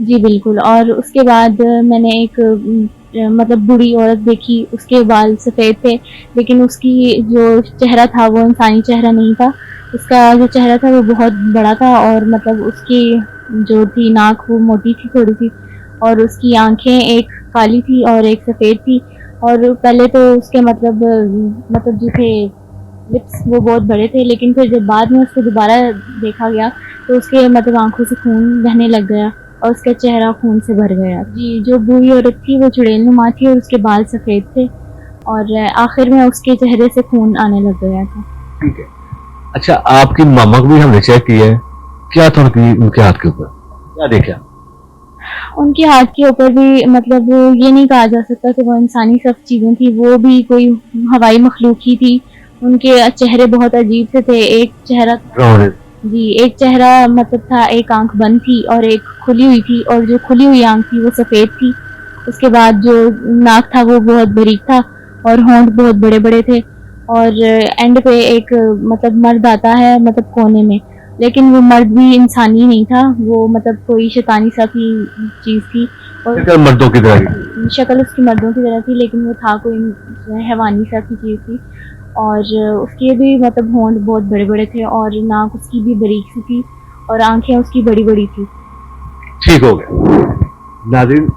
جی بالکل. اور اس کے بعد میں نے ایک مطلب بوڑھی عورت دیکھی. اس کے بال سفید تھے لیکن اس کی جو چہرہ تھا وہ انسانی چہرہ نہیں تھا. اس کا جو چہرہ تھا وہ بہت بڑا تھا اور مطلب اس کی جو تھی ناک وہ موٹی تھی تھوڑی سی, اور اس کی آنکھیں ایک کالی تھی اور ایک سفید تھی. اور پہلے تو اس کے مطلب جو تھے لپس وہ بہت بڑے تھے, لیکن پھر جب بعد میں اس کو دوبارہ دیکھا گیا تو اس کے مطلب آنکھوں سے خون بہنے لگ گیا اور اس کا چہرہ خون سے بھر گیا. جی جو بوڑھی عورت تھی وہ چڑیل نما تھی اور اس کے بال سفید تھے اور آخر میں اس کے چہرے سے خون آنے لگ گیا تھا. ٹھیک ہے. اچھا, آپ کی ماما کو بھی ہم نے چیک کیا ہے, کیا تھا ان کے ہاتھ کے اوپر, کیا دیکھا؟ ان کے ہاتھ کے اوپر بھی مطلب یہ نہیں کہا جا سکتا کہ وہ انسانی سب چیزیں تھی, وہ بھی کوئی ہوائی مخلوق ہی تھی. ان کے چہرے بہت عجیب سے تھے. ایک چہرہ جی ایک چہرہ مطلب تھا, ایک آنکھ بند تھی اور ایک کھلی ہوئی تھی, اور جو کھلی ہوئی آنکھ تھی وہ سفید تھی. اس کے بعد جو ناک تھا وہ بہت باریک تھا اور ہونٹ بہت بڑے بڑے تھے. اور اینڈ پہ ایک مطلب مرد آتا ہے مطلب کونے میں, لیکن وہ مرد بھی انسانی نہیں تھا, وہ مطلب کوئی شیطانی سا کی چیز تھی. اور مردوں کی طرح شکل اس کی مردوں کی طرح تھی, لیکن وہ تھا کوئی حیوانی سا کی چیز تھی. اور اس کے بھی مطلب ہونٹ بہت بڑے بڑے تھے اور ناک اس کی بھی باریک سی تھی اور آنکھیں اس کی بڑی بڑی تھی. ٹھیک ہو گیا. ناظرین